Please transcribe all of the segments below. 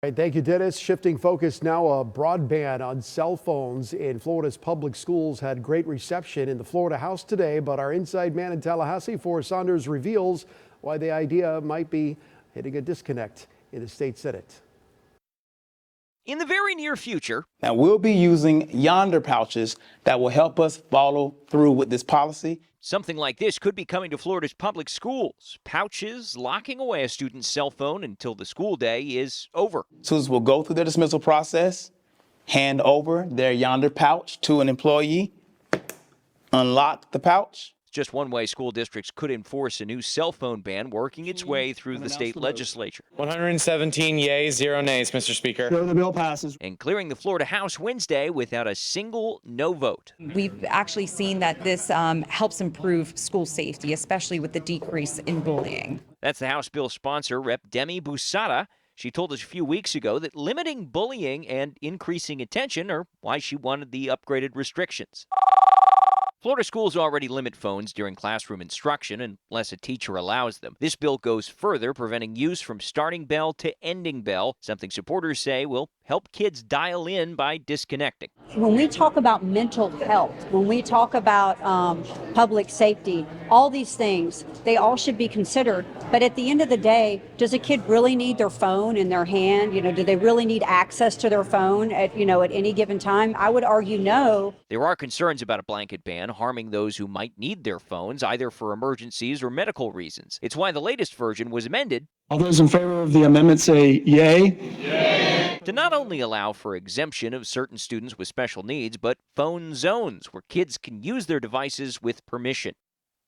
Right, thank you, Dennis. Shifting focus now, a broadband on cell phones in Florida's public schools had great reception in the Florida House today, but our inside man in Tallahassee, Forrest Saunders, reveals why the idea might be hitting a disconnect in the state Senate. In the very near future, now we'll be using yonder pouches that will help us follow through with this policy. Something like this could be coming to Florida's public schools. Pouches locking away a student's cell phone until the school day is over. Students will go through their dismissal process, hand over their yonder pouch to an employee, unlock the pouch. Just one way school districts could enforce a new cell phone ban working its way through the state legislature. 117 yeas, 0 nays, Mr. Speaker. So the bill passes. And clearing the Florida House Wednesday without a single no vote. We've actually seen that this helps improve school safety, especially with the decrease in bullying. That's the House bill sponsor, Rep. Demi Busada. She told us a few weeks ago that limiting bullying and increasing attention are why she wanted the upgraded restrictions. Florida schools already limit phones during classroom instruction unless a teacher allows them. This bill goes further, preventing use from starting bell to ending bell, something supporters say will help kids dial in by disconnecting. When we talk about mental health, when we talk about public safety, all these things, they all should be considered. But at the end of the day, does a kid really need their phone in their hand? Do they really need access to their phone at any given time? I would argue no. There are concerns about a blanket ban harming those who might need their phones, either for emergencies or medical reasons. It's why the latest version was amended. All those in favor of the amendment say yay. Yay. To not only allow for exemption of certain students with special needs, but phone zones where kids can use their devices with permission.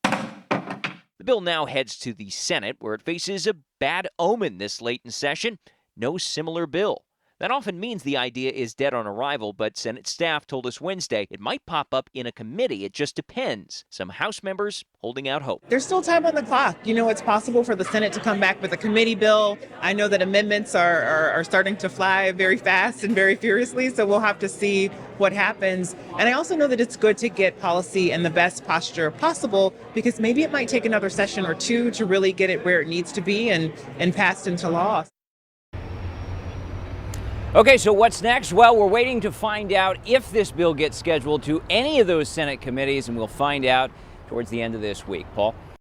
The bill now heads to the Senate, where it faces a bad omen this late in session. No similar bill. That often means the idea is dead on arrival, but Senate staff told us Wednesday it might pop up in a committee. It just depends. Some House members holding out hope. There's still time on the clock. It's possible for the Senate to come back with a committee bill. I know that amendments are starting to fly very fast and very furiously, so we'll have to see what happens. And I also know that it's good to get policy in the best posture possible, because maybe it might take another session or two to really get it where it needs to be and passed into law. Okay, so what's next? Well, we're waiting to find out if this bill gets scheduled to any of those Senate committees, and we'll find out towards the end of this week. Paul?